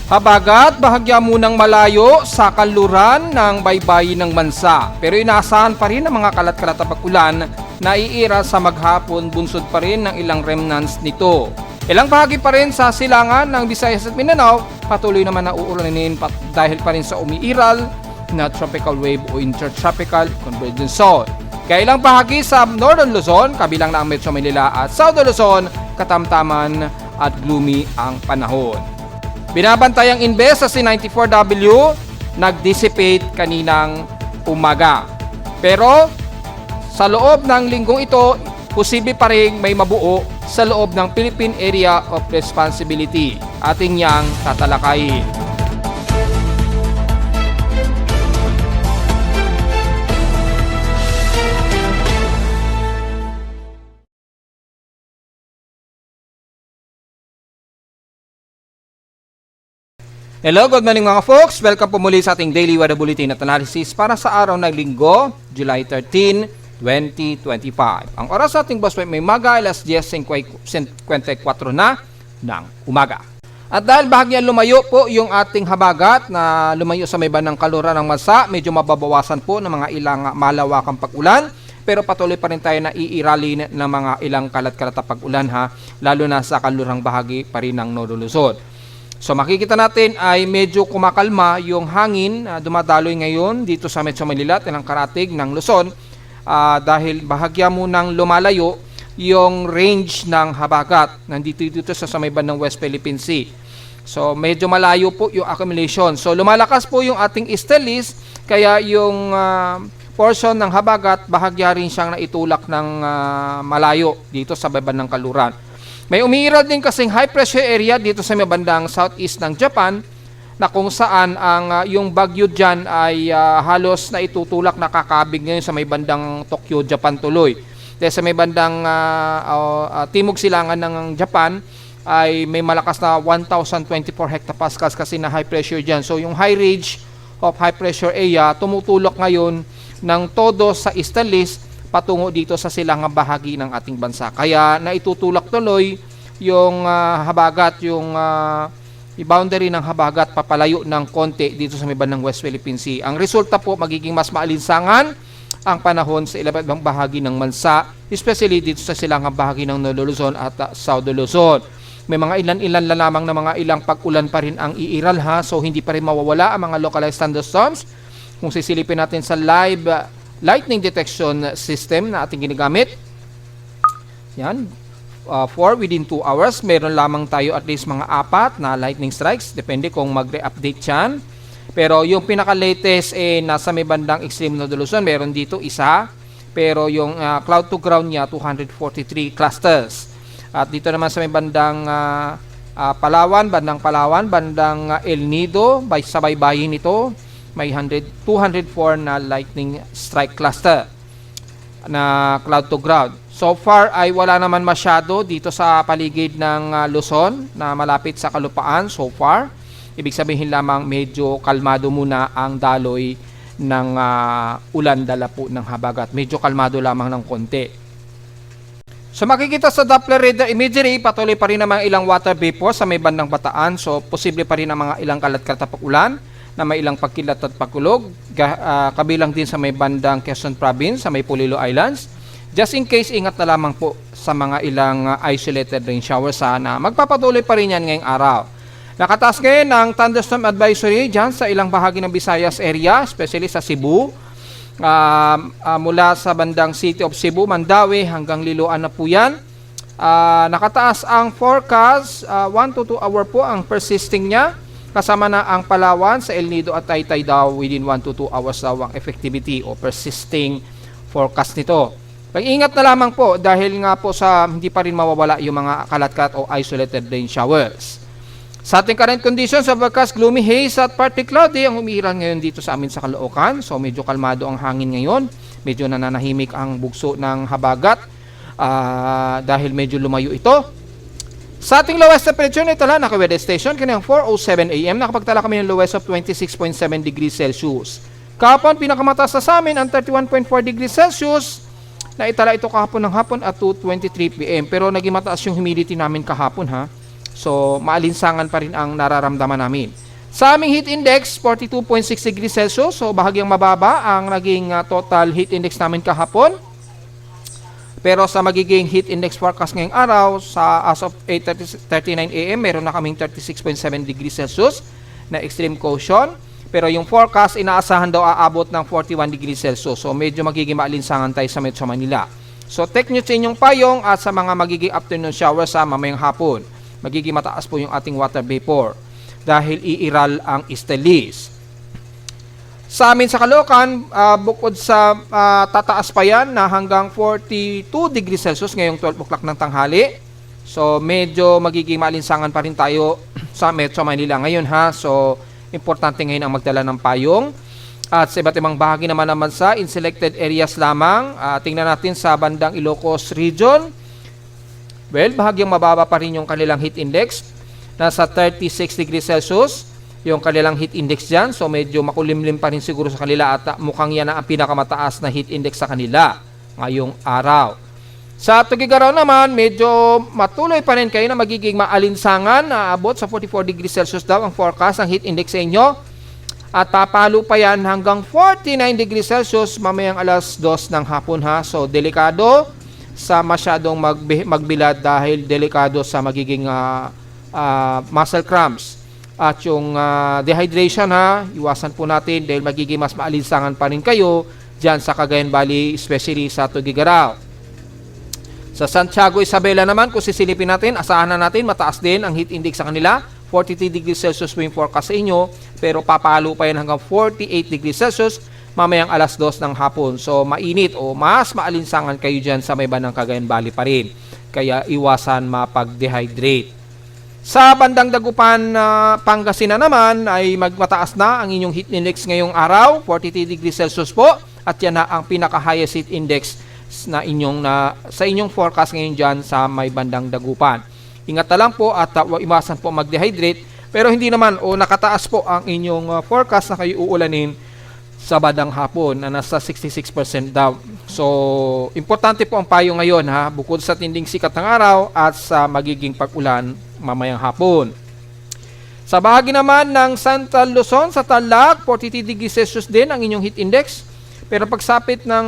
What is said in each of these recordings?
Habagat, bahagya munang malayo sa kanluran ng baybayin ng bansa. Pero inaasahan pa rin ang mga kalat-kalat na pag-ulan na iira sa maghapon, bunsod pa rin ng ilang remnants nito. Ilang bahagi pa rin sa silangan ng Visayas at Mindanao, patuloy naman na uulanin dahil pa rin sa umiiral na tropical wave o intertropical convergence zone. Kaya ilang bahagi sa Northern Luzon, kabilang na ang Metro Manila at Southern Luzon, katamtaman at gloomy ang panahon. Binabantayang Inves sa C94W nag-dissipate kaninang umaga. Pero sa loob ng linggong ito, posible pa rin may mabuo sa loob ng Philippine Area of Responsibility. Ating yang tatalakayin. Hello, good morning mga folks. Welcome po muli sa ating Daily Weather Bulletin at Analysis para sa araw ng Linggo, July 13, 2025. Ang oras sa ating boss may maga, alas 10:54 na ng umaga. At dahil bahagyan lumayo po yung ating habagat na lumayo sa may bandang kaluran ng bansa, medyo mababawasan po ng mga ilang malawakang pag-ulan. Pero patuloy pa rin tayo na iirali ng mga ilang kalat-kalat na pag-ulan lalo na sa kalurang bahagi pa rin ng Northern Luzon. So makikita natin ay medyo kumakalma yung hangin dumadaloy ngayon dito sa Metro Manila at ilang karatig ng Luzon dahil bahagya munang lumalayo yung range ng habagat nandito sa may bandang West Philippine Sea. So medyo malayo po yung accumulation. So lumalakas po yung ating easterlies kaya yung portion ng habagat bahagya rin siyang naitulak ng malayo dito sa may bandang kaluran. May umiiral din kasing high pressure area dito sa may bandang southeast ng Japan na kung saan ang yung bagyo dyan ay halos na itutulak nakakabig ngayon sa may bandang Tokyo, Japan tuloy. Dahil sa may bandang timog silangan ng Japan ay may malakas na 1024 hectopascals kasi na high pressure dyan. So yung high range of high pressure area tumutulak ngayon ng todo sa easterlies patungo dito sa silangang bahagi ng ating bansa. Kaya naitutulak tuloy yung habagat, yung boundary ng habagat papalayo ng konti dito sa may bandang West Philippine Sea. Ang resulta po magiging mas maalinsangan ang panahon sa ibang bahagi ng bansa, especially dito sa silangang bahagi ng Northern Luzon at Southern Luzon. May mga ilan-ilan lamang na mga ilang pag-ulan pa rin ang iiral so hindi pa rin mawawala ang mga localized thunderstorms. Kung sisilipin natin sa live lightning detection system na ating ginagamit. Yan. For within 2 hours, meron lamang tayo at least mga 4 na lightning strikes. Depende kung mag-re-update yan. Pero yung pinaka-latest nasa may bandang extreme Northern Luzon, meron dito isa. Pero yung cloud to ground niya, 243 clusters. At dito naman sa may bandang Palawan, bandang El Nido, sa baybayin nito, may 204 na lightning strike cluster na cloud to ground. So far ay wala naman masyado dito sa paligid ng Luzon na malapit sa kalupaan so far. Ibig sabihin lamang medyo kalmado muna ang daloy ng ulan dala po ng habagat. Medyo kalmado lamang ng konti. So makikita sa Doppler radar imagery, patuloy pa rin ang mga ilang water vapor sa may bandang Bataan. So posible pa rin ang mga ilang kalat-kalat na pag-ulan na may ilang pagkilat at pagkulog, kabilang din sa may bandang Quezon Province, sa may Polillo Islands. Just in case, ingat na lamang po sa mga ilang isolated rain showers na magpapatuloy pa rin yan ngayong araw. Nakataas ngayon ang thunderstorm advisory dyan sa ilang bahagi ng Visayas area, especially sa Cebu. Mula sa bandang City of Cebu, Mandawi hanggang Liloan na po yan. Nakataas ang forecast, 1 to 2 hour po ang persisting niya. Kasama na ang Palawan sa El Nido at Taytay daw within 1 to 2 hours daw ang effectivity o persisting forecast nito. Pag-ingat na lamang po dahil nga po sa hindi pa rin mawawala yung mga kalat-kalat o isolated rain showers. Sa ating current conditions, overcast, gloomy haze at partly cloudy ang umiiral ngayon dito sa amin sa Caloocan. So medyo kalmado ang hangin ngayon. Medyo nananahimik ang bugso ng habagat dahil medyo lumayo ito. Sa ating lowest temperature nito lang, naka-weather station, kanyang 4:07 AM, nakapagtala kami ng lowest of 26.7 degrees Celsius. Kahapon, pinakamataas na sa amin ang 31.4 degrees Celsius, na itala ito kahapon ng hapon at 2:23 PM. Pero naging mataas yung humidity namin kahapon So, maalinsangan pa rin ang nararamdaman namin. Sa aming heat index, 42.6 degrees Celsius. So, bahagyang mababa ang naging total heat index namin kahapon. Pero sa magiging heat index forecast ngayong araw, as of 8:39 AM, meron na kaming 36.7 degrees Celsius na extreme caution. Pero yung forecast, inaasahan daw aabot ng 41 degrees Celsius. So, medyo magiging maalinsangan tayo sa Metro Manila. So, take nyo sa inyong payong at sa mga magiging afternoon shower sa mamayang hapon. Magiging mataas po yung ating water vapor dahil iiral ang Estelis. Sa amin sa Caloocan, bukod sa tataas pa yan na hanggang 42 degrees Celsius ngayong 12 o'clock ng tanghali. So, medyo magiging maalinsangan pa rin tayo sa Metro Manila ngayon ha. So, importante ngayon ang magdala ng payong. At sa iba't ibang bahagi naman sa in selected areas lamang. Tingnan natin sa bandang Ilocos Region. Well, bahagyang mababa pa rin yung kanilang heat index. Nasa 36 degrees Celsius yung kanilang heat index dyan. So, medyo makulimlim pa rin siguro sa kanila at mukhang yan ang pinakamataas na heat index sa kanila ngayong araw. Sa Tuguegarao naman, medyo matuloy pa rin kayo na magiging maalinsangan na abot sa 44 degrees Celsius daw ang forecast ng heat index sa inyo. At papalo pa yan hanggang 49 degrees Celsius mamayang alas 2 ng hapon ha. So, delikado sa masyadong magbilad dahil delikado sa magiging muscle cramps. At yung dehydration ha, iwasan po natin dahil magiging mas maalinsangan pa rin kayo dyan sa Cagayan Valley, especially sa Tuguegarao. Sa Santiago Isabela naman, kung sisilipin natin, asahan na natin mataas din ang heat index sa kanila. 43 degrees Celsius po yung forecast sa inyo, pero papalo pa yan hanggang 48 degrees Celsius mamayang alas 2 ng hapon. So, mainit o mas maalinsangan kayo dyan sa may bandang Cagayan Valley pa rin. Kaya iwasan mapag-dehydrate. Sa bandang Dagupan, Pangasinan naman ay magmataas na ang inyong heat index ngayong araw, 43 degrees Celsius po. At yan na ang pinaka-highest heat index na sa inyong forecast ngayon dyan sa may bandang Dagupan. Ingat na lang po at iwasan po mag-dehydrate, pero hindi naman nakataas po ang inyong forecast na kayo uulanin sa bandang hapon na nasa 66% daw. So, importante po ang payo ngayon ha, bukod sa tinding sikat ng araw at sa magiging pag-ulan mamayang hapon. Sa bahagi naman ng Central Luzon, sa Tarlac, 43 degrees Celsius din ang inyong heat index. Pero pagsapit ng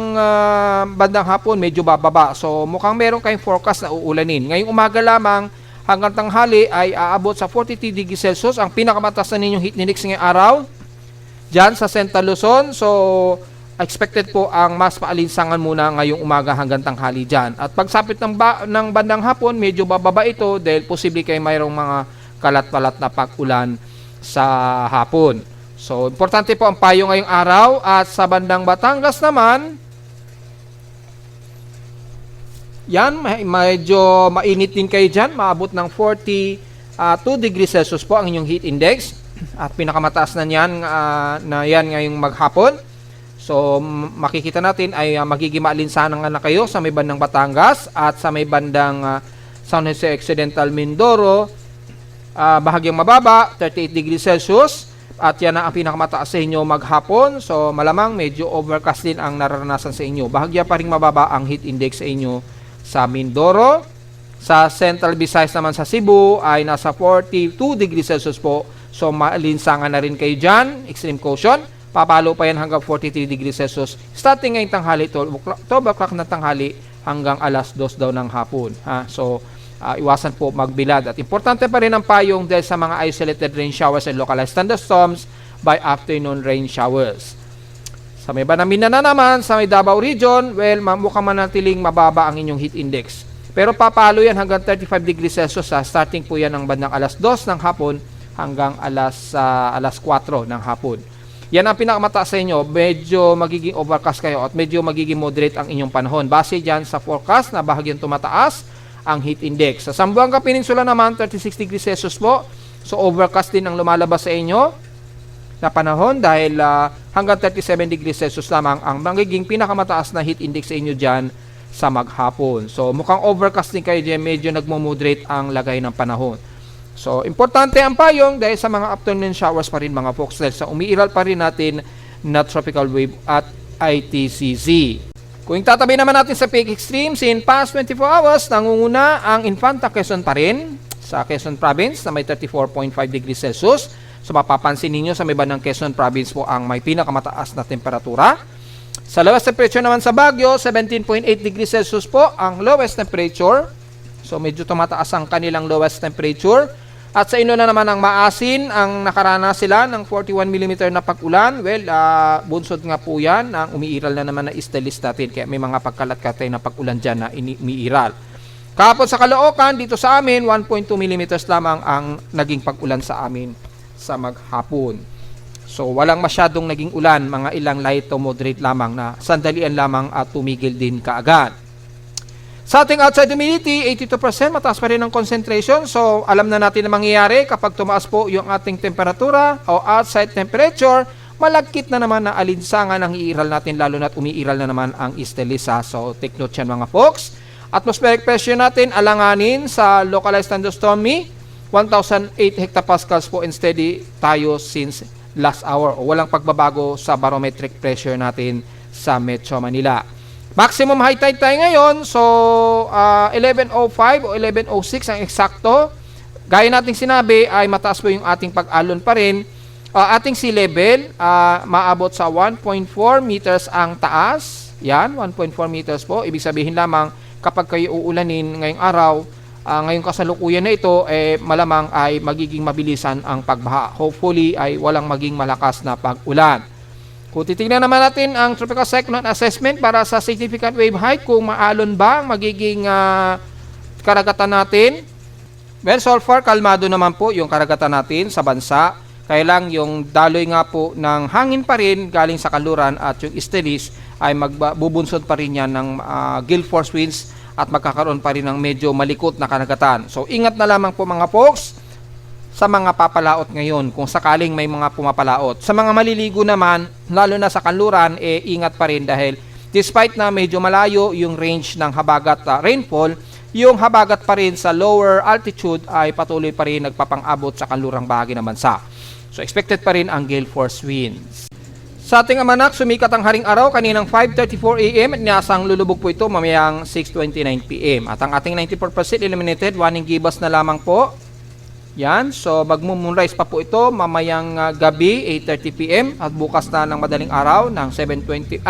bandang hapon, medyo bababa. So, mukhang meron kayong forecast na uulanin. Ngayong umaga lamang, hanggang tanghali ay aabot sa 43 degrees Celsius. Ang pinakamataas na ninyong heat index ngayong araw, dyan sa Central Luzon. So, expected po ang mas maalinsangan muna ngayong umaga hanggang tanghali dyan. At pagsapit ng bandang hapon, medyo bababa ito dahil posible kayo mayroong mga kalat-palat na pag-ulan sa hapon. So, importante po ang payo ngayong araw. At sa bandang Batangas naman, yan, medyo mainit din kayo dyan. Maabot ng 42 degrees Celsius po ang inyong heat index. At pinakamataas na yan, ngayong maghapon. So, makikita natin ay magiging maalinsangan na kayo sa may bandang Batangas at sa may bandang San Jose Occidental, Mindoro. Bahagyang mababa, 38 degrees Celsius. At yan ang pinakamataas sa inyo maghapon. So, malamang medyo overcast din ang nararanasan sa inyo. Bahagya pa rin mababa ang heat index sa inyo sa Mindoro. Sa Central Visayas naman sa Cebu ay nasa 42 degrees Celsius po. So, maalinsangan na rin kayo dyan. Extreme caution. Papalo pa yan hanggang 43 degrees Celsius. Starting ngayong tanghali, 12 o'clock na tanghali hanggang alas 2 daw ng hapon. So, iwasan po magbilad. At importante pa rin ang payong dahil sa mga isolated rain showers and localized thunderstorms by afternoon rain showers. Sa may Banamina na naman, sa may Davao Region, well, mukhang manatiling mababa ang inyong heat index. Pero papalo yan hanggang 35 degrees Celsius. Starting po yan ng bandang alas 2 ng hapon hanggang alas 4 ng hapon. Yan ang pinakamataas sa inyo. Medyo magiging overcast kayo at medyo magiging moderate ang inyong panahon. Base dyan sa forecast na bahagyang tumataas ang heat index. Sa Zamboanga Peninsula naman, 36 degrees Celsius po. So, overcast din ang lumalabas sa inyo na panahon dahil hanggang 37 degrees Celsius lamang ang magiging pinakamataas na heat index sa inyo dyan sa maghapon. So, mukhang overcast din kayo dyan. Medyo nagmo-moderate ang lagay ng panahon. So, importante ang payong dahil sa mga afternoon showers pa rin mga folks. Dahil sa umiiral pa rin natin na tropical wave at ITCZ. Kung tatabi naman natin sa peak extremes, in past 24 hours, nangunguna ang Infanta Quezon pa rin sa Quezon Province na may 34.5 degrees Celsius. So mapapansin ninyo sa may bandang Quezon Province po ang may pinakamataas na temperatura. Sa lowest temperature naman sa Baguio, 17.8 degrees Celsius po ang lowest temperature. So medyo tumataas ang kanilang lowest temperature. At sa inyo na naman ang Maasin, ang nakaranas sila ng 41 mm na pag-ulan. Well, bunsod nga po yan, ang umiiral na naman na Estelis natin. Kaya may mga pagkalat-katay na pag-ulan dyan na umiiral. Kahapon sa Caloocan, dito sa amin, 1.2 mm lamang ang naging pag-ulan sa amin sa maghapon. So, walang masyadong naging ulan, mga ilang light to moderate lamang na sandalian lamang at tumigil din kaagad. Sa ating outside humidity, 82%, mataas pa rin ang concentration. So, alam na natin na mangyayari kapag tumaas po yung ating temperatura o outside temperature, malagkit na naman na alinsangan ang iiral natin, lalo na't umiiral na naman ang Estelisa. So, take note yan mga folks. Atmospheric pressure natin, alanganin sa localized thunderstormy, 1,008 hectopascals po and steady tayo since last hour. O walang pagbabago sa barometric pressure natin sa Metro Manila. Maximum high tide tayo ngayon, so 11:05 o 11:06 ang eksakto. Gaya nating sinabi ay mataas po yung ating pag-alon pa rin. Ating sea level, maabot sa 1.4 meters ang taas. Yan, 1.4 meters po. Ibig sabihin lamang kapag kayo uulanin ngayong araw, ngayong kasalukuyan na ito, malamang ay magiging mabilisan ang pagbaha. Hopefully ay walang maging malakas na pag-ulan. Kung titignan naman natin ang tropical cyclone assessment para sa significant wave height, kung maalon ba ang magiging karagatan natin. Well, so far, kalmado naman po yung karagatan natin sa bansa. Kaya lang yung daloy nga po ng hangin pa rin galing sa kanluran at yung Estelis ay magbubunsod pa rin yan ng gale force winds at magkakaroon pa rin ng medyo malikot na karagatan. So, ingat na lamang po mga folks sa mga papalaot ngayon kung sakaling may mga pumapalaot. Sa mga maliligo naman, lalo na sa kanluran, ingat pa rin dahil despite na medyo malayo yung range ng habagat rainfall, yung habagat pa rin sa lower altitude ay patuloy pa rin nagpapang-abot sa kanlurang bahagi ng bansa. So expected pa rin ang gale force winds. Sa ating amanak, sumikat ang haring araw kaninang 5:34 AM at niyasang lulubog po ito mamayang 6:29 PM. At ang ating 94% illuminated, waning gibas na lamang po. Yan, so magmo-moonrise pa po ito mamayang gabi 8:30 PM at bukas na ng madaling araw ng 7:25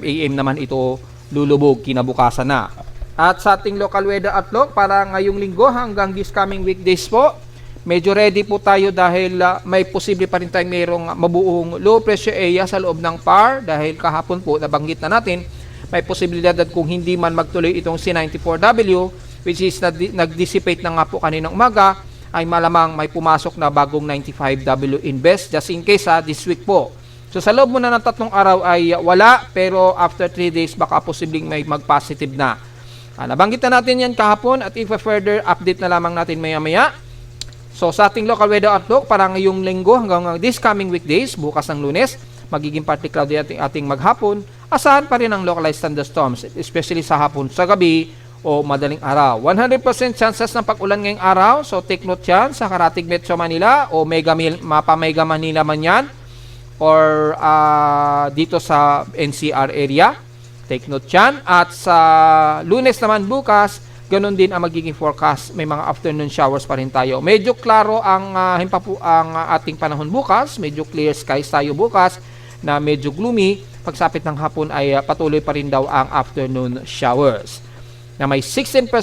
AM naman ito lulubog kinabukasan na. At sa ating local weather outlook para ngayong linggo hanggang this coming weekdays po, medyo ready po tayo dahil may posible pa rin tayong mayroong mabuong low pressure area sa loob ng PAR dahil kahapon po nabanggit na natin may posibilidad at kung hindi man magtuloy itong C94W which is nag-dissipate na nga po kaninang umaga, ay malamang may pumasok na bagong 95W invest just in case this week po. So sa loob muna ng 3 araw ay wala, pero after 3 days baka posibleng may mag-positive na. Nabanggit na natin yan kahapon at if further update na lamang natin maya-maya. So sa ating local weather outlook para ngayong linggo hanggang this coming weekdays, bukas ng Lunes, magiging partly cloudy ating maghapon. Asahan pa rin ang localized thunderstorms, especially sa hapon, sa gabi, o madaling araw. 100% chances ng pag-ulan ngayong araw. So take note yan sa Karatig Metro Manila o Mapa Mega Manila man yan or dito sa NCR area. Take note yan. At sa Lunes naman bukas, ganun din ang magiging forecast. May mga afternoon showers pa rin tayo. Medyo klaro ang ating panahon bukas. Medyo clear skies tayo bukas na medyo gloomy. Pagsapit ng hapon ay patuloy pa rin daw ang afternoon showers na may 16%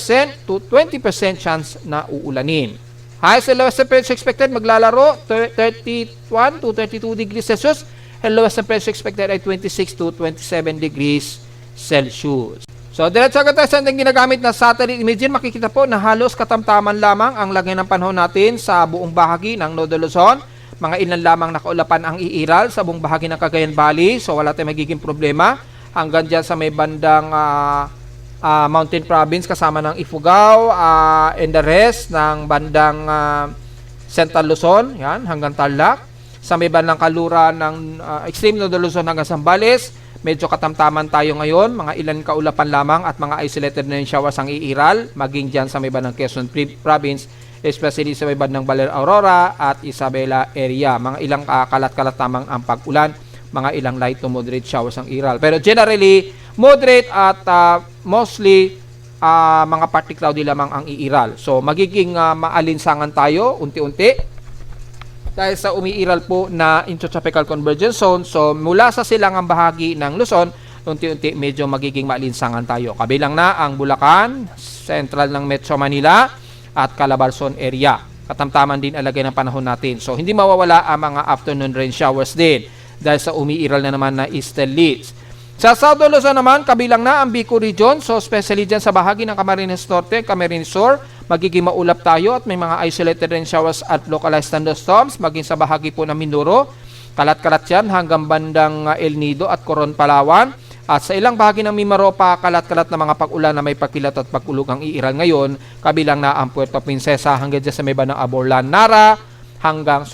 to 20% chance na uulanin. Highest and lowest temperature expected maglalaro 31 to 32 degrees Celsius and lowest temperature expected ay 26 to 27 degrees Celsius. So, diretso agad tayo sa ating ginagamit na satellite imaging. Makikita po na halos katamtaman lamang ang lagay ng panahon natin sa buong bahagi ng Northern Luzon. Mga ilan lamang nakaulapan ang iiral sa buong bahagi ng Cagayan Valley. So, wala tayong magiging problema. Hanggang dyan sa may bandang Mountain Province kasama ng Ifugao and the rest ng bandang Central Luzon, yan, hanggang Tarlac. Sa may bandang Kalura ng Extreme Northern Luzon hanggang Zambales, medyo katamtaman tayo ngayon. Mga ilan kaulapan lamang at mga isolated na yung showers ang iiral, maging dyan sa may bandang Quezon Province, especially sa may bandang Baler Aurora at Isabela area. Mga ilang kalat-kalat lamang ang pag-ulan, mga ilang light to moderate showers ang iral. Pero generally, moderate at mostly mga partly cloudy lamang ang iiral. So magiging maalinsangan tayo unti-unti dahil sa umiiral po na intertropical convergence zone. So mula sa silangang bahagi ng Luzon, unti-unti medyo magiging maalinsangan tayo. Kabilang na ang Bulacan, central ng Metro Manila at Calabarzon area. Katamtaman din alagay ng panahon natin. So hindi mawawala ang mga afternoon rain showers din dahil sa umiiral na naman na eastern leads. Sa South Luzon naman, kabilang na ang Bicol region. So especially dyan sa bahagi ng Camarines Norte, Camarines Sur, magiging maulap tayo at may mga isolated rain showers at localized thunderstorms. Maging sa bahagi po ng Mindoro, kalat-kalat yan hanggang bandang El Nido at Coron, Palawan. At sa ilang bahagi ng Mimaropa, kalat-kalat na mga pag-ulan na may pagkilat at pagkulog ang iiral ngayon. Kabilang na ang Puerto Princesa hanggang dyan sa may bandang Aborlan, Nara, hanggang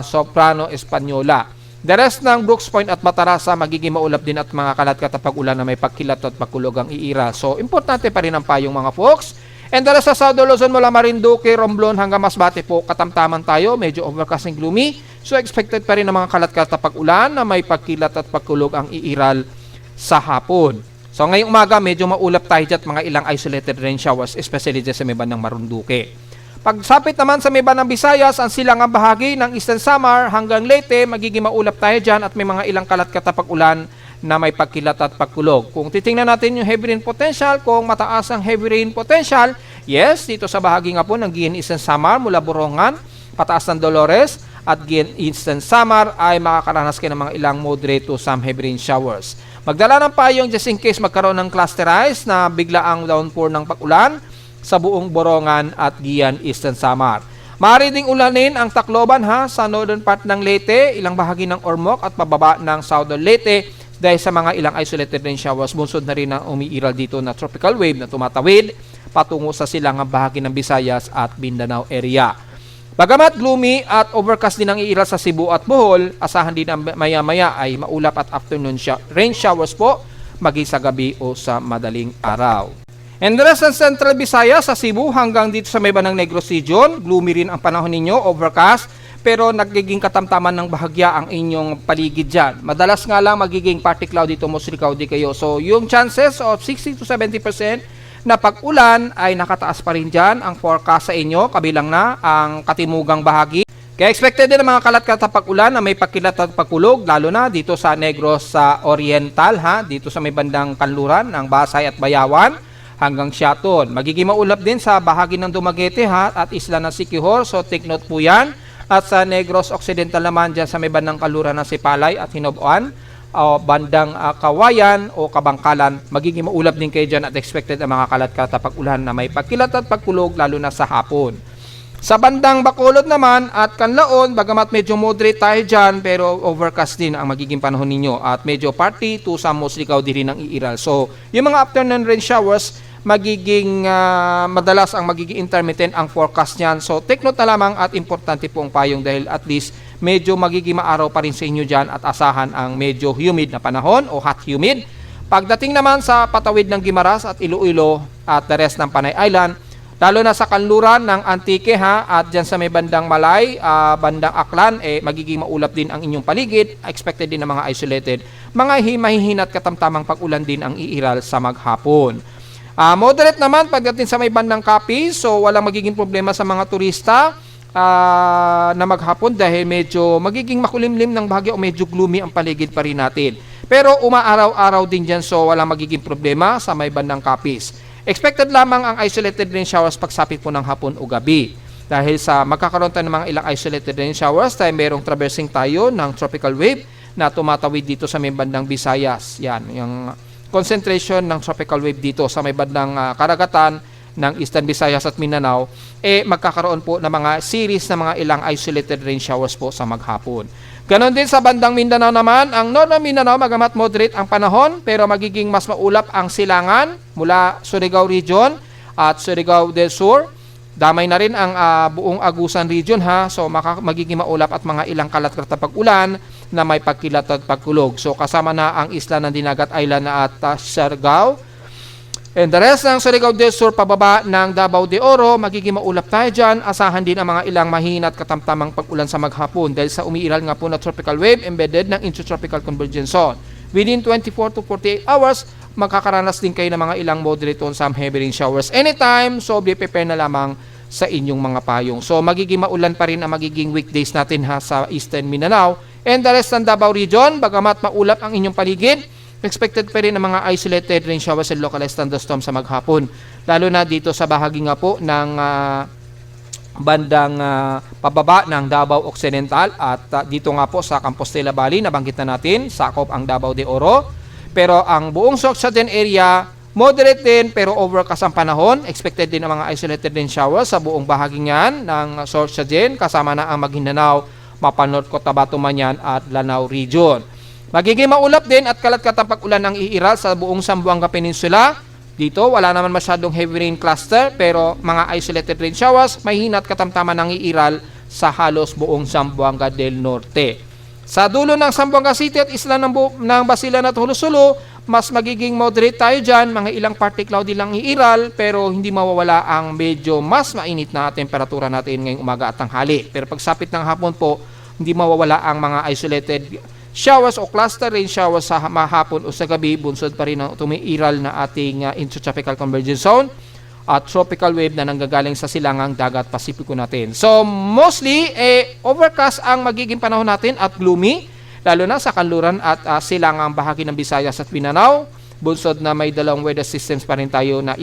Soprano, Española. The rest ng Brooks Point at Batarasa magiging maulap din at mga kalat-kalat na pag-ulan na may pagkilat at pagkulog ang iira. So, importante pa rin ang payong mga folks. And the rest sa South Luzon mula Marinduque, Romblon hanggang Masbate po, katamtaman tayo. Medyo overcast and gloomy. So, expected pa rin ang mga kalat-kalat na pag-ulan na may pagkilat at pagkulog ang iiral sa hapon. So, ngayong umaga, medyo maulap tayo dyan mga ilang isolated rain showers, especially dyan sa may bandang Marinduque. Pagsapit naman sa may bandang Visayas, ang silangang bahagi ng Eastern Samar hanggang Leyte, magiging maulap tayo dyan at may mga ilang kalat-kalat na pag-ulan na may pagkilat at pagkulog. Kung titingnan natin yung heavy rain potential, kung mataas ang heavy rain potential, yes, dito sa bahagi nga po ng Guian Eastern Samar mula Borongan, pataas ng Dolores, at Guian Eastern Samar ay makakaranas kayo ng mga ilang moderate to some heavy rain showers. Magdala ng payong just in case magkaroon ng clusterized na biglaang downpour ng pag-ulan sa buong Borongan at Guian Eastern Samar. Maaari ding ulanin ang Tacloban sa northern part ng Leyte, ilang bahagi ng Ormoc at pababa ng southern Leyte dahil sa mga ilang isolated rain showers. Bunsod na rin ang umiiral dito na tropical wave na tumatawid patungo sa silangang bahagi ng Visayas at Mindanao area. Bagamat gloomy at overcast din ang iiral sa Cebu at Bohol, asahan din ang maya-maya ay maulap at afternoon rain showers po maging sa gabi o sa madaling araw. And the rest ng Central Visayas sa Cebu hanggang dito sa may bandang Negros region, gloomy rin ang panahon ninyo, overcast, pero nagiging katamtaman ng bahagya ang inyong paligid dyan. Madalas nga lang magiging partly cloudy to mostly cloudy kayo. So yung chances of 60 to 70% na pag-ulan ay nakataas pa rin dyan ang forecast sa inyo, kabilang na ang katimugang bahagi. Kaya expected din ang mga kalat-kalat na pag-ulan na may pagkilat at pagkulog, lalo na dito sa Negros sa Oriental, dito sa may bandang kanluran ng Basay at Bayawan, hanggang Siaton. Magiging maulap din sa bahagi ng Dumaguete at isla ng Siquijor. So take note po yan. At sa Negros Occidental naman dyan sa may bandang kaluran ng Sipalay at Hinobuan o bandang Kawayan o Kabangkalan, magiging maulap din kayo dyan at expected ang mga kalat-kalat na pag-ulan na may pagkilat at pagkulog lalo na sa hapon. Sa bandang Bacolod naman at Canlaon, bagamat medyo moderate tayo dyan, pero overcast din ang magiging panahon ninyo at medyo partly to some mostly cloudy rin ang iiral. So, yung mga afternoon rain showers, magiging madalas ang magiging intermittent ang forecast niyan. So, take note na lamang at importante po ang payong dahil at least medyo magiging maaraw pa rin sa inyo dyan at asahan ang medyo humid na panahon o hot humid. Pagdating naman sa patawid ng Guimaras at Iloilo at the rest ng Panay Island, lalo na sa kanluran ng Antique at dyan sa may bandang Malay, bandang Aklan, magiging maulap din ang inyong paligid. Expected din ng mga isolated. Mga mahihinat katamtamang pag-ulan din ang iiral sa maghapon. Moderate naman pagdating sa may bandang Capiz, so walang magiging problema sa mga turista na maghapon dahil medyo magiging makulimlim ng bahagya o medyo gloomy ang paligid pa rin natin. Pero umaaraw-araw din dyan, so walang magiging problema sa may bandang Capiz. Expected lamang ang isolated rain showers pagsapit po ng hapon o gabi. Dahil sa magkakaroon tayo ng mga ilang isolated rain showers, tayo merong traversing tayo ng tropical wave na tumatawid dito sa may bandang Visayas. Yan, yung concentration ng tropical wave dito sa may bandang karagatan ng Eastern Visayas at Mindanao, magkakaroon po ng mga series na mga ilang isolated rain showers po sa maghapon. Ganon din sa bandang Mindanao naman, ang Northern Mindanao magamat moderate ang panahon, pero magiging mas maulap ang silangan mula Surigao Region at Surigao del Sur. Damay na rin ang buong Agusan Region so magiging maulap at mga ilang kalat-kalat na pag-ulan na may pagkilat at pagkulog. So kasama na ang isla ng Dinagat Island at Siargao. And the rest ng Surigao del Sur pababa ng Davao de Oro, magiging maulap tayo dyan. Asahan din ang mga ilang mahina at katamtamang pag-ulan sa maghapon dahil sa umiiral nga po na tropical wave embedded ng intertropical convergence zone. Within 24 to 48 hours, magkakaranas din kayo ng mga ilang moderate to some heavy rain showers anytime. So be prepared na lamang sa inyong mga payong. So magiging maulan pa rin ang magiging weekdays natin ha sa Eastern Mindanao and the rest ng Davao region. Bagamat maulap ang inyong paligid, expected pa rin ang mga isolated rain showers and localized thunderstorms sa maghapon. Lalo na dito sa bahagi nga po ng bandang pababa ng Davao Occidental at dito nga po sa Compostela Valley, nabanggit na natin, sakop ang Davao de Oro. Pero ang buong Sorsogon area, moderate din pero overcast ang panahon. Expected din ang mga isolated rain showers sa buong bahagi niyan ng Sorsogon, kasama na ang Maguindanao, Mapanot, Cotabato, Manyan at Lanao region. Magiging maulap din at kalat-katang pag-ulan ang iiral sa buong Zamboanga Peninsula. Dito, wala naman masyadong heavy rain cluster pero mga isolated rain showers, may hinat katamtaman ng iiral sa halos buong Zamboanga del Norte. Sa dulo ng Zamboanga City at isla ng Basilan at Hulusulu, mas magiging moderate tayo dyan. Mga ilang partly cloudy lang iiral pero hindi mawawala ang medyo mas mainit na temperatura natin ngayong umaga at tanghali. Pero pagsapit ng hapon po, hindi mawawala ang mga isolated showers o cluster rain showers sa mahapon o sa gabi. Bunsod pa rin ang tumiiral na ating intertropical convergence zone at tropical wave na nanggagaling sa silangang dagat Pasipiko natin. So mostly overcast ang magiging panahon natin at gloomy, lalo na sa kanluran at silangang bahagi ng Visayas at Mindanao. Bunsod na may dalawang weather systems pa rin tayo na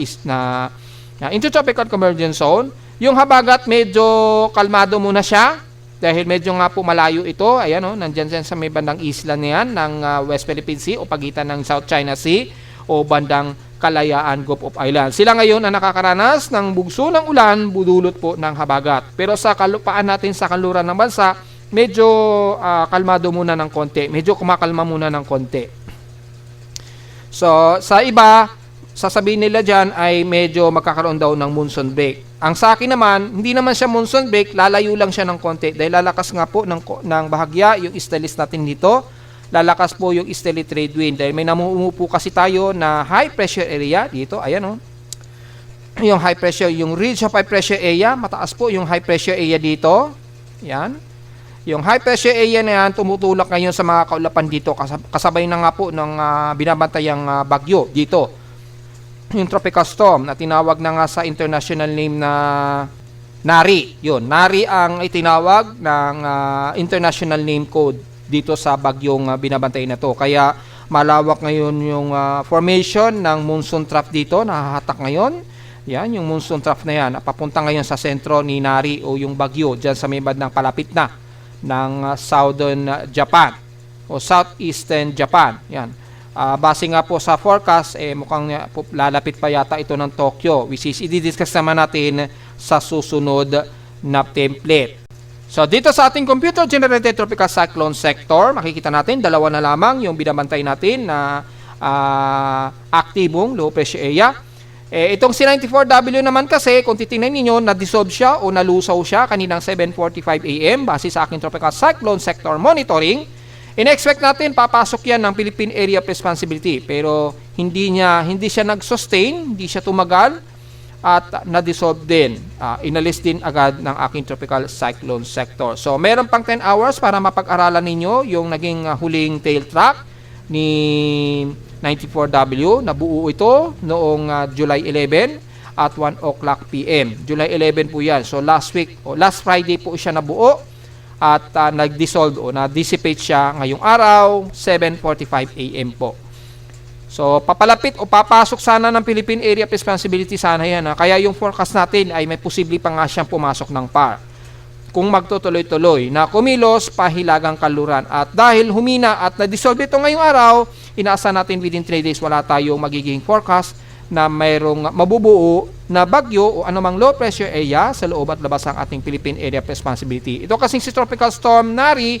intertropical convergence zone. Yung habagat medyo kalmado muna siya dahil medyo nga po malayo ito. Ayan nandyan sa may bandang isla niyan ng West Philippine Sea o pagitan ng South China Sea o bandang Kalayaan Group of Islands. Sila ngayon ang nakakaranas ng bugso ng ulan, budulot po ng habagat. Pero sa kalupaan natin sa kanluran ng bansa, medyo kalmado muna ng konti. Medyo kumakalma muna ng konti. So, sa iba, sasabihin nila dyan ay medyo magkakaroon daw ng monsoon break. Ang sa akin naman, hindi naman siya monsoon break, lalayo lang siya ng konti. Dahil lalakas nga po ng bahagya, yung easterlies natin dito. Lalakas po yung easterly trade wind dahil may namumupo kasi tayo na high pressure area dito. Ayan yung high pressure, yung ridge of high pressure area, mataas po yung high pressure area dito. Yan. Yung high pressure area na yan, tumutulak ngayon sa mga kaulapan dito. Kasabay na nga po ng binabantayang bagyo dito. Yung tropical storm na tinawag na nga sa international name na Nari. Yun, Nari ang itinawag ng international name code dito sa bagyong binabantay na to. Kaya malawak ngayon yung formation ng monsoon trough dito, nahahatak ngayon. Yan, yung monsoon trough na yan, papunta ngayon sa sentro ni Nari o yung bagyo dyan sa may bandang palapit na ng southern Japan o southeastern Japan. Yan. Base nga po sa forecast, mukhang lalapit pa yata ito ng Tokyo, which is i-discuss naman natin sa susunod na template. So dito sa ating computer-generated tropical cyclone sector, makikita natin dalawa na lamang yung binabantay natin na aktibong low pressure area. Itong C94W naman kasi, kung titingnan ninyo, na-dissolve siya o nalusaw siya kaninang 7:45 AM base sa aking tropical cyclone sector monitoring. In-expect natin papasok yan ng Philippine Area of Responsibility pero hindi siya nag-sustain, hindi siya tumagal at na-dissolve din. Inalis din agad ng aking tropical cyclone sector. So meron pang 10 hours para mapag-aralan ninyo yung naging huling tail track ni 94W. Nabuo ito noong July 11 at 1 o'clock PM. July 11 po yan. So last Friday po siya nabuo at nag-dissolve o na-dissipate siya ngayong araw, 7:45 AM po. So, papalapit o papasok sana ng Philippine Area of Responsibility sana yan. Kaya yung forecast natin ay may posible pa nga siyang pumasok ng PAR. Kung magtutuloy-tuloy na kumilos pahilagang kanluran. At dahil humina at na-dissolve ito ngayong araw, inaasa natin within 3 days wala tayong magiging forecast na mayroong mabubuo na bagyo o anumang low pressure area sa loob at labas ng ating Philippine Area of Responsibility. Ito kasing si Tropical Storm Nari,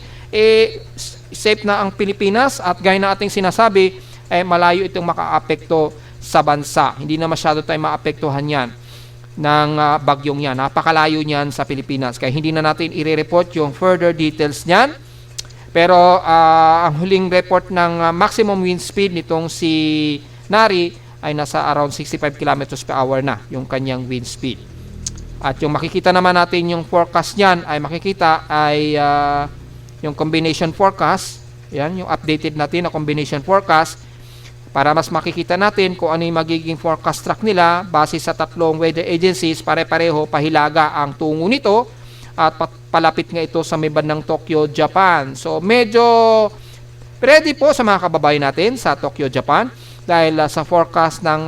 safe na ang Pilipinas at gaya na ating sinasabi, malayo itong makaapekto sa bansa. Hindi na masyado tayo maapektuhan yan ng bagyong yan. Napakalayo niyan sa Pilipinas. Kaya hindi na natin i-report yung further details niyan. Pero ang huling report ng maximum wind speed nitong si Nari ay nasa around 65 km per hour na yung kanyang wind speed. At yung makikita naman natin yung forecast niyan ay makikita ay yung combination forecast. Yan, yung updated natin na combination forecast. para mas makikita natin kung ano yung magiging forecast track nila base sa tatlong weather agencies. Pare-pareho pahilaga ang tungo nito at palapit nga ito sa may bandang Tokyo, Japan. So medyo ready po sa mga kababayan natin sa Tokyo, Japan dahil sa forecast ng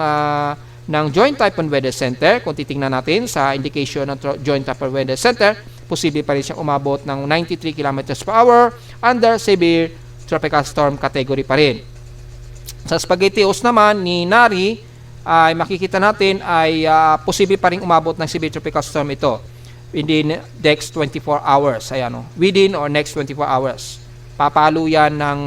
Joint Typhoon Weather Center, kung titingnan natin sa indication ng Joint Typhoon Weather Center, posible pa rin siyang umabot ng 93 km per hour under severe tropical storm category pa rin. Sa Spaghettios naman ni Nari ay makikita natin ay posible pa rin umabot ng severe tropical storm ito within next 24 hours. Ayan, within or next 24 hours. Papalo yan ng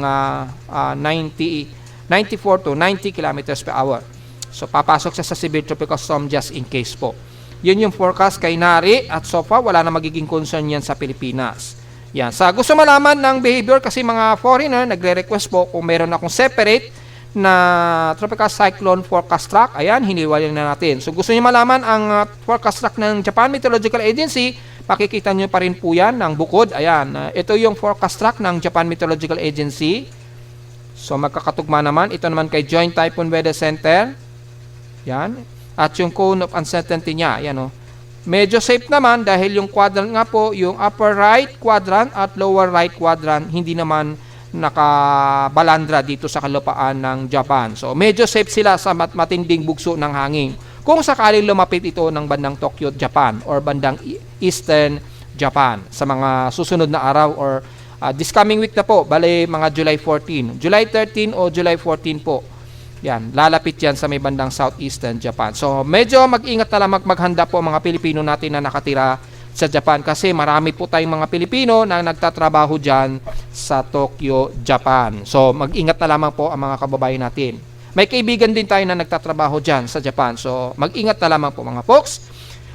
94 to 90 kilometers per hour. So papasok siya sa severe tropical storm just in case po. Yun yung forecast kay Nari at so far wala na magiging concern yan sa Pilipinas. Yan. Sa gusto malaman ng behavior kasi mga foreigner nagre-request po kung meron akong separate na tropical cyclone forecast track. Ayan, hiniwalay na natin. So gusto niyo malaman ang forecast track ng Japan Meteorological Agency, makikita niyo pa rin po yan ng bukod. Ayan, ito yung forecast track ng Japan Meteorological Agency. So magkakatugma naman. Ito naman kay Joint Typhoon Weather Center. Yan. At yung cone of uncertainty niya. Ayan, medyo safe naman dahil yung quadrant nga po, yung upper right quadrant at lower right quadrant, hindi naman nakabalandra dito sa kalupaan ng Japan. So medyo safe sila sa matinding bugso ng hangin. Kung sakaling lumapit ito ng bandang Tokyo, Japan or bandang Eastern Japan sa mga susunod na araw or this coming week na po, bale mga July 14, July 13 o July 14 po. Yan, lalapit yan sa may bandang Southeastern Japan. So medyo mag-ingat na lang maghanda po mga Pilipino natin na nakatira sa Japan kasi marami po tayong mga Pilipino na nagtatrabaho dyan sa Tokyo, Japan. So mag-ingat na lamang po ang mga kababayan natin. May kaibigan din tayo na nagtatrabaho dyan sa Japan. So mag-ingat na lamang po mga folks.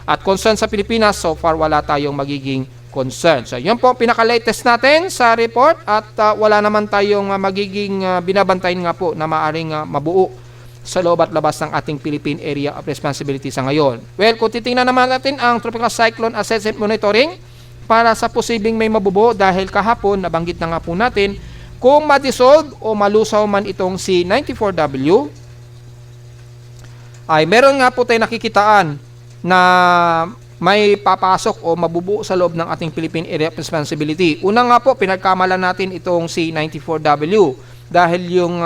At concern sa Pilipinas, so far wala tayong magiging concern. So yun po pinaka-latest natin sa report at wala naman tayong magiging binabantayan nga po na maaring mabuo sa loob at labas ng ating Philippine Area of Responsibility sa ngayon. Well, kung titingnan naman natin ang Tropical Cyclone Assessment Monitoring para sa posibleng may mabubuo dahil kahapon, nabanggit na nga po natin, kung ma-dissolve o malusaw man itong si 94W, ay meron nga po tayo nakikitaan na may papasok o mabubuo sa loob ng ating Philippine Area of Responsibility. Una nga po, pinagkamalan natin itong si 94W dahil yung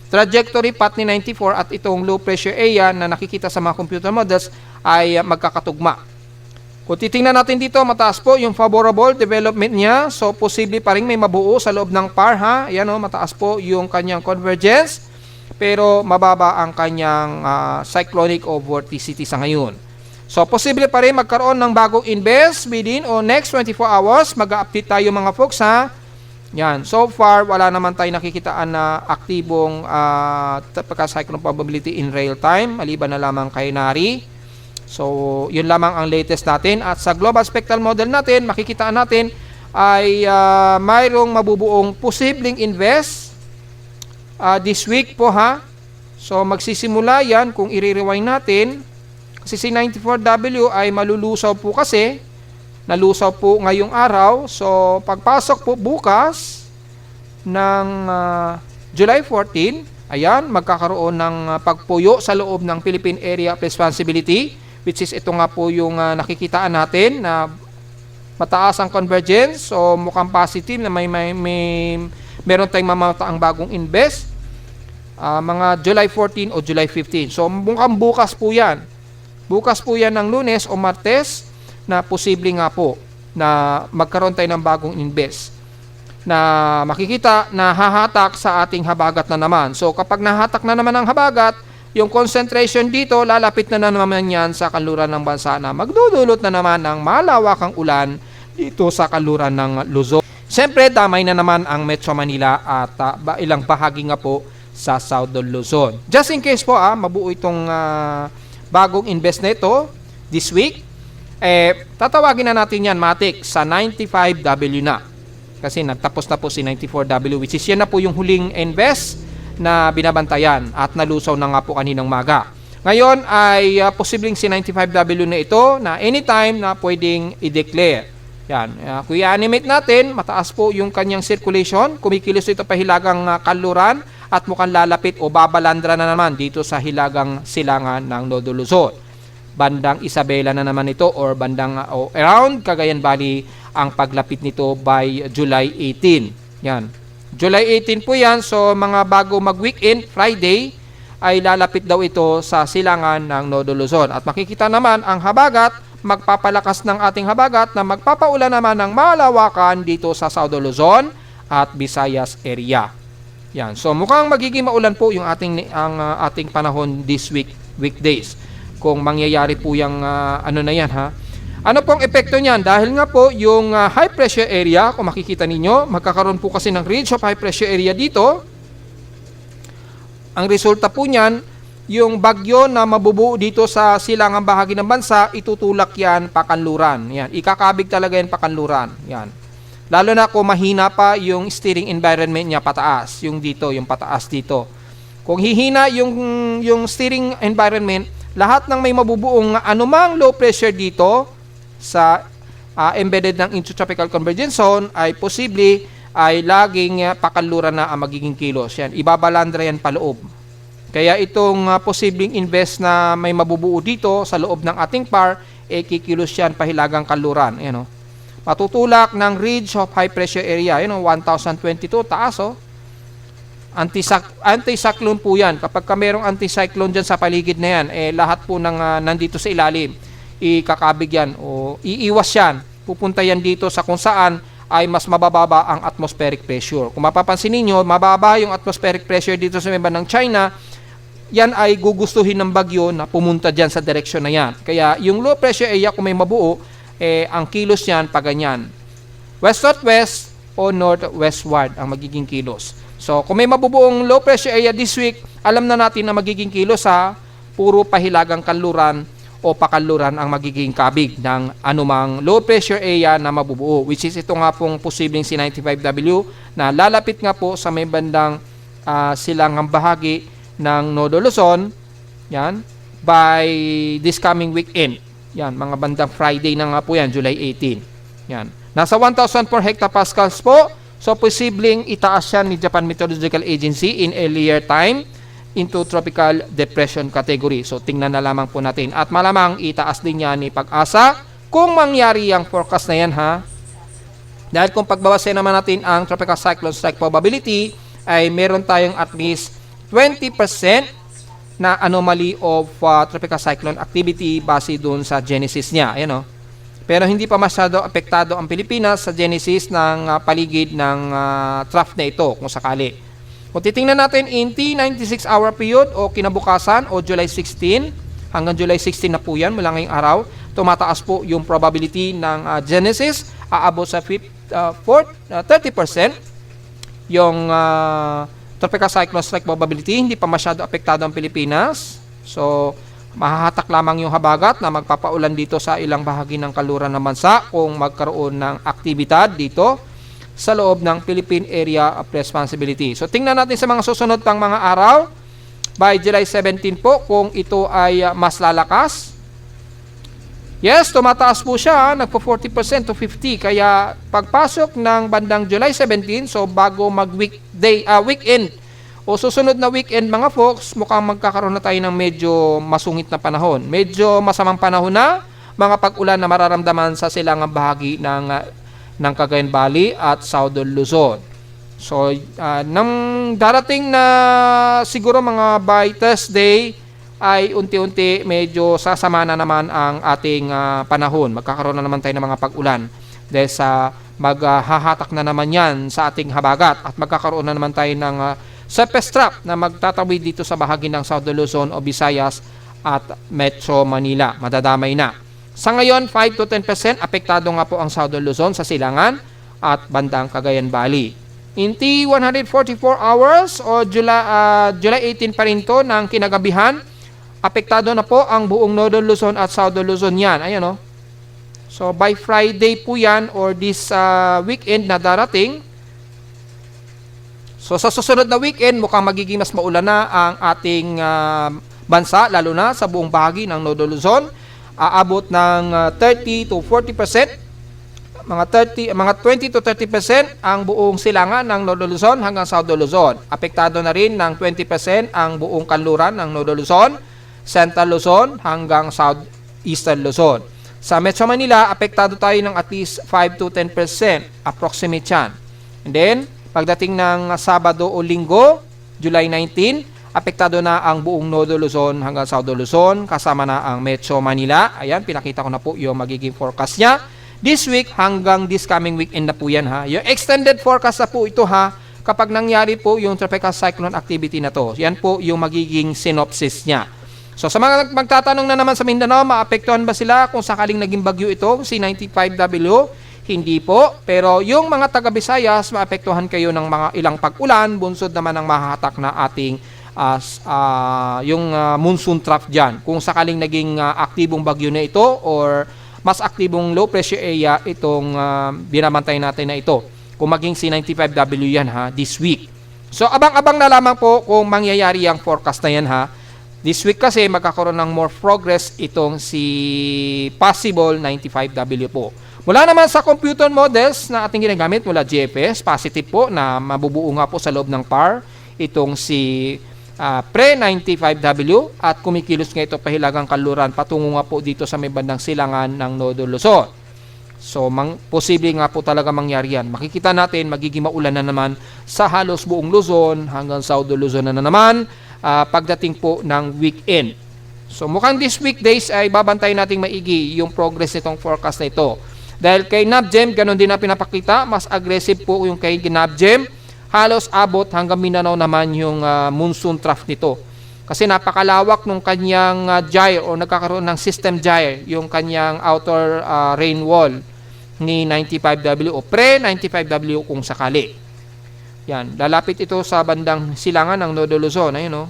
trajectory path ni 94 at itong low pressure area na nakikita sa mga computer models ay magkakatugma. Kung titingnan natin dito, mataas po yung favorable development niya. So, posible pa rin may mabuo sa loob ng PAR, ha? Ayan, mataas po yung kanyang convergence. Pero, mababa ang kanyang cyclonic o vorticity sa ngayon. So, posible pa rin magkaroon ng bagong invest within o next 24 hours. Mag-update tayo mga folks, ha? Yan. So far, wala naman tayo nakikitaan na aktibong cyclone probability in real time, maliban na lamang kay Nari. So, yun lamang ang latest natin. At sa global spectral model natin, makikitaan natin ay mayroong mabubuong posibleng invest this week po, ha. So, magsisimula yan kung i-rewind natin. Kasi si 94W ay malulusaw po kasi. Nalusaw po ngayong araw. So, pagpasok po bukas ng July 14, ayan, magkakaroon ng pagpuyo sa loob ng Philippine Area of Responsibility, which is ito nga po yung nakikitaan natin na mataas ang convergence. So, mukhang positive na meron tayong mamataang bagong invest. Mga July 14 o July 15. So, mukhang bukas po yan. Bukas po yan ng Lunes o Martes, na posible nga po na magkaroon tayo ng bagong invest na makikita na hahatak sa ating habagat na naman. So kapag nahatak na naman ang habagat, yung concentration dito, lalapit na naman yan sa kanluran ng bansa na magdudulot na naman ng malawakang ulan dito sa kanluran ng Luzon. Siyempre, damay na naman ang Metro Manila at ilang bahagi nga po sa Southern Luzon. Just in case po, mabuo itong bagong invest na ito this week, tatawagin na natin yan, Matic, sa 95W na. Kasi nagtapos na po si 94W, which is yan na po yung huling invest na binabantayan at nalusaw na nga po kaninang maga. Ngayon ay posibleng si 95W na ito na anytime na pwedeng i-declare. Yan. Kung i-animate natin, mataas po yung kanyang circulation. Kumikilos ito pahilagang kanluran at mukhang lalapit o babalandra na naman dito sa hilagang silangan ng Nodo Luzon. Bandang Isabela na naman ito or bandang around Cagayan Valley ang paglapit nito by July 18. Yan. July 18 po yan. So mga bago mag-weekend, Friday, ay lalapit daw ito sa silangan ng Nodo Luzon. At makikita naman ang habagat, magpapalakas ng ating habagat na magpapaulan naman ng malawakan dito sa Saudo Luzon at Visayas area. Yan. So mukhang magiging maulan po yung ating panahon this weekdays. Kung mangyayari po yung ano na yan ha. Ano pong epekto niyan? Dahil nga po yung high pressure area, kung makikita ninyo, magkakaroon po kasi ng ridge of high pressure area dito. Ang resulta po niyan, yung bagyo na mabubuo dito sa silangang bahagi ng bansa, itutulak yan pakanluran. Yan. Ikakabig talaga yan pakanluran. Yan. Lalo na kung mahina pa yung steering environment niya pataas. Yung dito, yung pataas dito. Kung hihina yung steering environment, lahat ng may mabubuong anumang low pressure dito sa embedded ng Intertropical Convergence Zone ay posible ay laging pakanluran na ang magiging kilos. Yan, ibabalandra yan paloob. Kaya itong posibleng invest na may mabubuo dito sa loob ng ating PAR, kikilos yan pahilagang kanluran. Yan, matutulak ng ridge of high pressure area. Yan, 1022, taas Anti-cyclone po yan. Kapag merong anti-cyclone dyan sa paligid na yan, lahat po ng nandito sa ilalim, ikakabig yan o iiwas yan. Pupunta yan dito sa kung saan ay mas mabababa ang atmospheric pressure. Kung mapapansin ninyo, mababa yung atmospheric pressure dito sa may ng China, yan ay gugustuhin ng bagyo na pumunta dyan sa direksyon na yan. Kaya yung low pressure area kung may mabuo, ang kilos yan pa ganyan. West-northwest o northwestward ang magiging kilos. So, kung may mabubuong low pressure area this week, alam na natin na magiging kilos puro pahilagang kanluran o pakanluran ang magiging kabig ng anumang low pressure area na mabubuo. Which is ito nga pong posibleng C95W na lalapit nga po sa may bandang silangang bahagi ng Nodo Luzon, yan, by this coming weekend. Yan, mga bandang Friday na nga po yan, July 18. Yan. Nasa 1,004 hectopascals po. So, posibleng itaas yan ni Japan Meteorological Agency in earlier time into tropical depression category. So, tingnan na lamang po natin. At malamang itaas din yan ni Pag-asa kung mangyari ang forecast na yan ha. Dahil kung pagbawasin naman natin ang tropical cyclone strike probability, ay meron tayong at least 20% na anomaly of tropical cyclone activity base dun sa genesis niya. Ayan Pero hindi pa masyado apektado ang Pilipinas sa genesis ng paligid ng trough na ito kung sakali. Kung titingnan natin in T96 hour period o kinabukasan o July 16 hanggang July 16 na po yan mula ngayong araw, tumataas po yung probability ng genesis, aabot sa 30% yung tropical cyclone strike probability. Hindi pa masyado apektado ang Pilipinas. So, mahahatak lamang yung habagat na magpapaulan dito sa ilang bahagi ng kaluran ng bansa kung magkaroon ng aktibidad dito sa loob ng Philippine Area of Responsibility. So, tingnan natin sa mga susunod pang mga araw. By July 17 po, kung ito ay mas lalakas. Yes, tumataas po siya, nagpo 40% to 50. Kaya, pagpasok ng bandang July 17, so bago weekend, o susunod na weekend mga folks, mukhang magkakaroon na tayo ng medyo masungit na panahon. Medyo masamang panahon na, mga pag-ulan na mararamdaman sa silangang bahagi ng Cagayan Valley at Saudo Luzon. So, nang darating na siguro mga by Thursday, ay unti-unti medyo sasama na naman ang ating panahon. Magkakaroon na naman tayo ng mga pag-ulan. Dahil sa maghahatak na naman yan sa ating habagat at magkakaroon na naman tayo ng surface trap na magtatawid dito sa bahagi ng Saudo Luzon o Visayas at Metro Manila. Madadamay na. Sa ngayon, 5 to 10% apektado nga po ang Saudo Luzon sa silangan at bandang Cagayan Valley. In T144 hours o July 18 pa rin to ng kinagabihan, apektado na po ang buong Nodo Luzon at Saudo Luzon yan. Ayan So, by Friday po yan or this weekend na darating. So, sa susunod na weekend, mukhang magiging mas maulan na ang ating bansa, lalo na sa buong bahagi ng Nodo Luzon. Aabot ng 30 to 40% mga 20 to 30% ang buong silangan ng Northern Luzon hanggang Southern Luzon. Apektado na rin ng 20% ang buong kanluran ng Northern Luzon, Central Luzon hanggang Southeastern Luzon. Sa Metro Manila, apektado tayo ng at least 5 to 10%, approximate yan. And then, pagdating ng Sabado o Linggo, July 19, apektado na ang buong Northern Luzon hanggang Southern Luzon, kasama na ang Metro Manila. Ayan, pinakita ko na po yung magiging forecast niya. This week hanggang this coming weekend na po yan ha. Yung extended forecast na po ito ha, kapag nangyari po yung tropical cyclone activity na to. Yan po yung magiging synopsis niya. So sa mga magtatanong na naman sa Mindanao, maapektuhan ba sila kung sakaling naging bagyo ito, C95W? Hindi po, pero yung mga taga Visayas, maapektuhan kayo ng mga ilang pag-ulan, bunsod naman ang mahahatak na ating monsoon trough dyan. Kung sakaling naging aktibong bagyo na ito or mas aktibong low pressure area itong binabantay natin na ito. Kung maging C95W yan ha, this week. So abang-abang na lamang po kung mangyayari ang forecast na yan ha. This week kasi magkakaroon ng more progress itong si possible 95W po. Mula naman sa computer models na ating ginagamit mula GFS, positive po na mabubuo nga po sa loob ng PAR itong si pre-95W at kumikilos nga ito pahilagang kanluran patungo nga po dito sa may bandang silangan ng Northern Luzon. So, posible nga po talaga mangyari yan. Makikita natin, magiging maulan na naman sa halos buong Luzon hanggang Southern Luzon na naman pagdating po ng weekend. So, mukhang this weekdays ay babantay nating maigi yung progress nitong forecast na ito. Dahil kay NABGEM, ganun din na pinapakita, mas aggressive po yung kay NABGEM. Halos abot hanggang Mindanao naman yung monsoon trough nito. Kasi napakalawak nung kanyang gyre o nagkakaroon ng system gyre, yung kanyang outer rain wall ni 95W o pre-95W kung sakali. Yan, lalapit ito sa bandang silangan ng Northern Luzon. Ayun, no?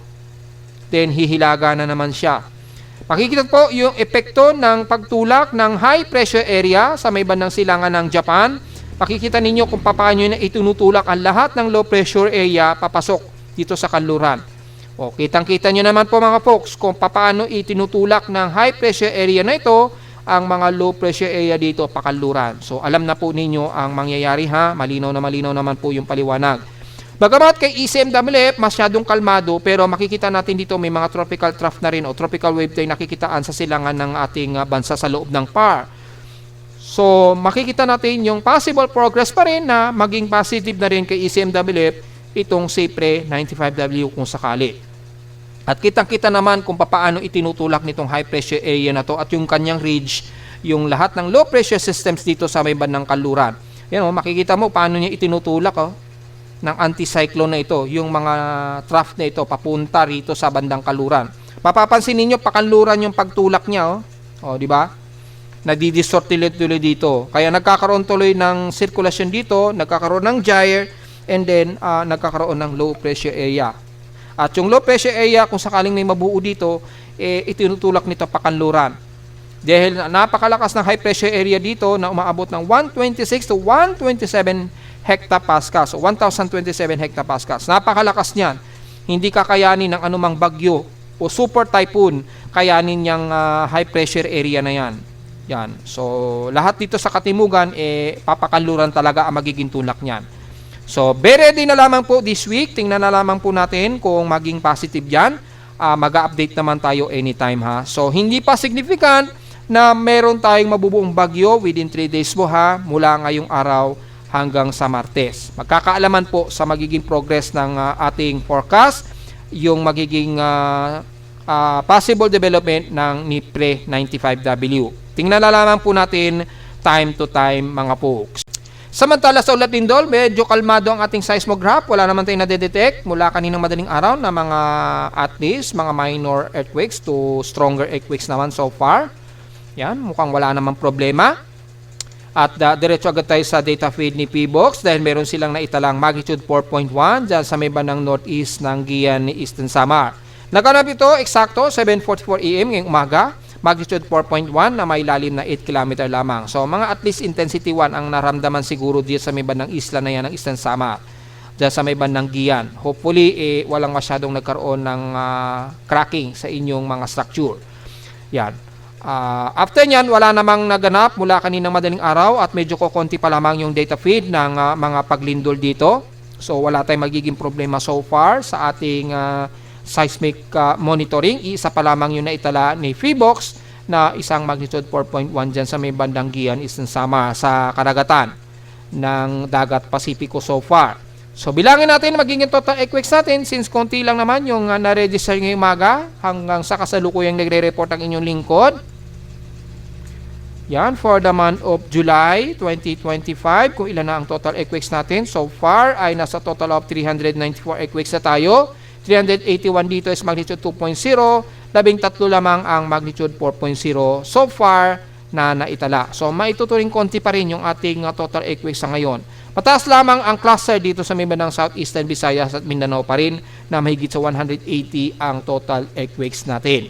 Then hihilaga na naman siya. Makikita po yung epekto ng pagtulak ng high pressure area sa may bandang silangan ng Japan. Makikita ninyo kung paano na itinutulak ang lahat ng low pressure area papasok dito sa kanluran. O, kitang-kita nyo naman po mga folks kung paano itinutulak ng high pressure area na ito ang mga low pressure area dito pakanluran. So, alam na po ninyo ang mangyayari ha. Malinaw naman po yung paliwanag. Bagamat kay ECMWF, masyadong kalmado, pero makikita natin dito may mga tropical trough na rin o tropical wave tayo nakikitaan sa silangan ng ating bansa sa loob ng PAR. So, makikita natin yung possible progress pa rin na maging positive na rin kay ECMWF itong si pre-95W kung sakali. At kitang-kita naman kung paano itinutulak nitong high pressure area na to at yung kanyang ridge, yung lahat ng low pressure systems dito sa may bandang kanluran. Yan o, makikita mo paano niya itinutulak ng anticyclone na ito, yung mga trough na ito papunta rito sa bandang kanluran. Mapapansin ninyo, pakanluran yung pagtulak niya. O, di ba? Nadidistort tuloy dito. Kaya nagkakaroon tuloy ng circulation dito, nagkakaroon ng gyre, and then nagkakaroon ng low pressure area. At yung low pressure area, kung sakaling may mabuo dito, itinutulak nito pakanluran. Dahil napakalakas ng high pressure area dito na umaabot ng 126 to 127 hectopascals o 1027 hectopascals. Napakalakas niyan. Hindi kakayanin ng anumang bagyo o super typhoon kayanin niyang high pressure area na yan. Yan. So, lahat dito sa katimugan, papakanluran talaga ang magiging tulak niyan. So, be ready na lamang po this week. Tingnan na lamang po natin kung maging positive yan. Mag-update naman tayo anytime ha. So, hindi pa significant na meron tayong mabubuong bagyo within 3 days po ha, mula ngayong araw hanggang sa Martes. Magkakaalaman po sa magiging progress ng ating forecast, yung magiging possible development ng ni pre-95W. Tingnan na lamang po natin time to time mga folks. Samantala sa Ulat Lindol, medyo kalmado ang ating seismograph. Wala naman tayong nadedetect mula kaninang madaling araw na mga at least mga minor earthquakes to stronger earthquakes naman so far. Yan, mukhang wala namang problema. At diretso agad tayo sa data feed ni PBOX dahil meron silang naitalang magnitude 4.1 dyan sa may bandang northeast ng Guian ni Eastern Samar. Naganap ito eksakto 7:44 AM ngayong umaga. Magnitude 4.1 na may lalim na 8 km lamang. So, mga at least intensity 1 ang naramdaman siguro dito sa may bandang isla na yan ng Eastern Samar. Diyan sa may bandang Guian. Hopefully, walang masyadong nagkaroon ng cracking sa inyong mga structure. Yan. After nyan, wala namang naganap mula kaninang madaling araw at medyo kokonti pa lamang yung data feed ng mga paglindol dito. So wala tayong magiging problema so far sa ating seismic monitoring. Isa pa lamang yung naitala ni Feebox na isang magnitude 4.1 dyan sa may bandang Gian Eastern Samar sa karagatan ng dagat Pasipiko so far. So bilangin natin magiging total earthquakes natin since konti lang naman yung na-register ngayong umaga hanggang sa kasalukuyang nagre-report ang inyong lingkod. Yan, for the month of July 2025, kung ilan na ang total earthquakes natin. So far ay nasa total of 394 earthquakes na tayo. 381 dito is magnitude 2.0, 13 lamang ang magnitude 4.0 so far na naitala. So maituturing konti pa rin yung ating total earthquakes sa ngayon. Mataas lamang ang cluster dito sa may bandang Southeastern Visayas at Mindanao pa rin na mahigit sa 180 ang total earthquakes natin.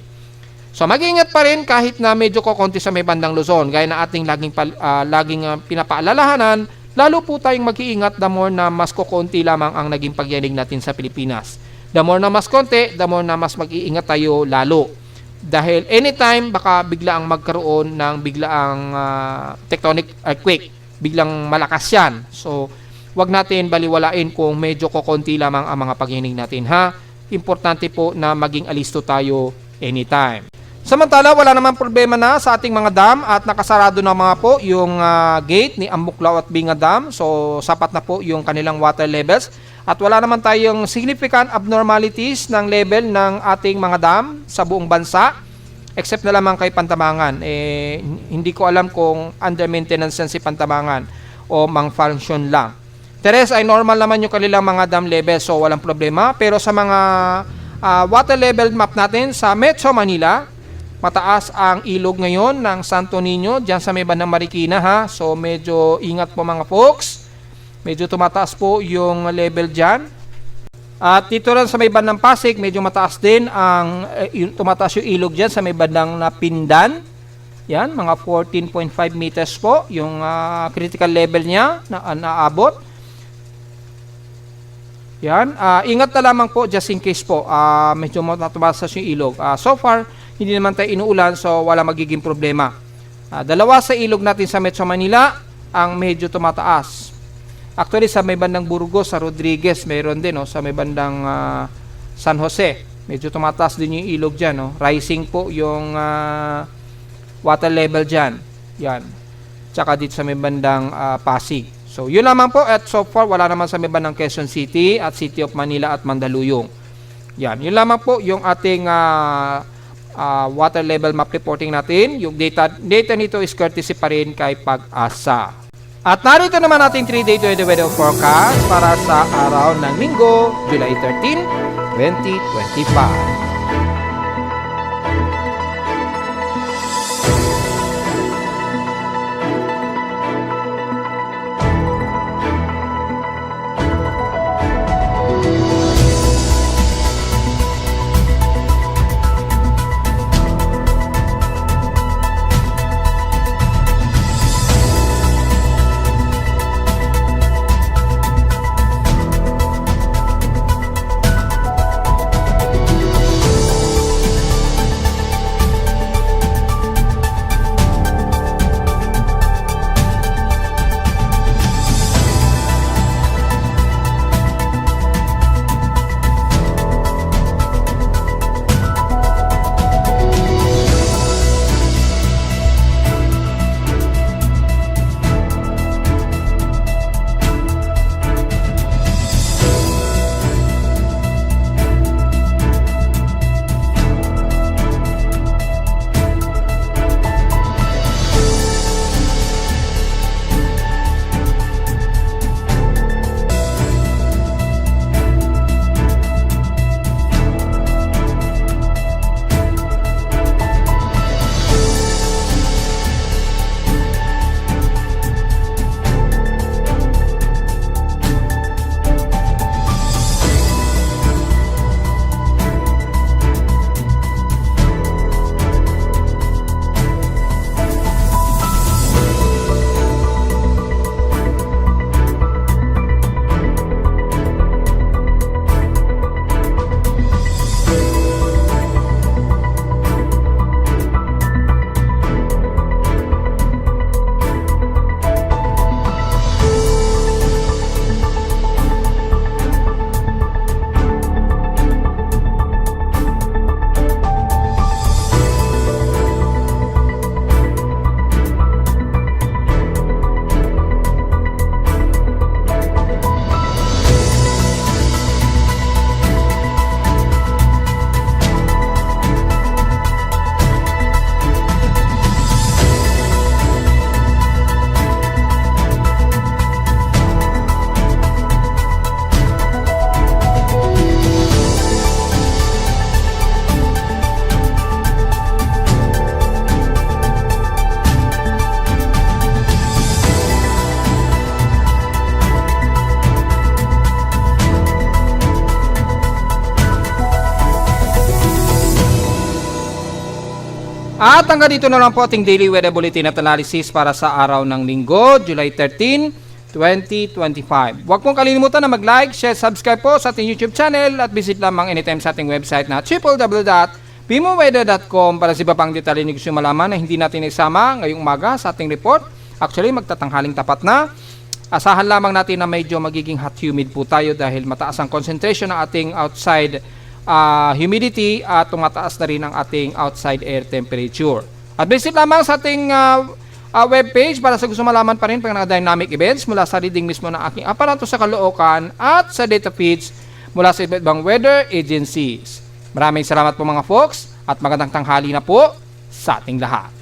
So mag-iingat pa rin kahit na medyo kokonti sa may bandang Luzon. Gaya na ating laging pinapaalalahanan, lalo po tayong mag-iingat the more na mas kokonti lamang ang naging pagyanig natin sa Pilipinas. The more na mas konti, the more na mas mag-iingat tayo lalo. Dahil anytime baka bigla ang magkaroon ng biglaang tectonic earthquake. Biglang malakas yan. So wag natin baliwalain kung medyo kokonti lamang ang mga pagyanig natin ha. Importante po na maging alisto tayo anytime. Samantala, wala naman problema na sa ating mga dam at nakasarado na mga po yung gate ni Ambuklaw at Binga Dam. So, sapat na po yung kanilang water levels. At wala naman tayong significant abnormalities ng level ng ating mga dam sa buong bansa. Except na lamang kay Pantabangan. Hindi ko alam kung under maintenance yan si Pantabangan o malfunction lang. Teres ay normal naman yung kanilang mga dam level. So, walang problema. Pero sa mga water level map natin sa Metro Manila, mataas ang ilog ngayon ng Santo Niño dyan sa may bandang Marikina ha. So medyo ingat po mga folks. Medyo tumataas po yung level dyan. At dito rin sa may bandang Pasig, medyo mataas din ang tumataas yung ilog dyan sa may bandang Napindan. Yan, mga 14.5 meters po yung critical level niya na naabot. Yan, ingat na lamang po just in case po medyo tumataas yung ilog. So far, hindi naman tayo inuulan so wala magiging problema. Dalawa sa ilog natin sa Metro Manila ang medyo tumataas. Actually sa may bandang Burgos, sa Rodriguez, mayroon din sa may bandang San Jose. Medyo tumataas din yung ilog dyan. Rising po yung water level dyan. Yan. Tsaka dito sa may bandang Pasig. So yun lamang po at so far wala naman sa may bandang Quezon City at City of Manila at Mandaluyong. Yan. Yun lamang po yung ating water level map reporting natin. Yung data nito is courtesy pa rin kay Pag-asa. At narito naman ating 3-day weather forecast para sa araw ng Linggo, July 13, 2025. At hanggang dito na lang po ating daily weather bulletin at analysis para sa araw ng Linggo, July 13, 2025. Huwag pong kalimutan na mag-like, share, subscribe po sa ating YouTube channel at visit lamang anytime sa ating website na www.pimoweather.com para sa iba pang detalye na gusto malaman na hindi natin isama ngayong umaga sa ating report. Actually, magtatanghaling tapat na. Asahan lamang natin na medyo magiging hot humid po tayo dahil mataas ang concentration ng ating outside humidity at tumataas na rin ang ating outside air temperature. At visit lamang sa ating webpage para sa gusto malaman pa rin pag dynamic events mula sa reading mismo ng aking aparato sa Caloocan at sa data feeds mula sa iba't ibang weather agencies. Maraming salamat po mga folks at magandang tanghali na po sa ating lahat.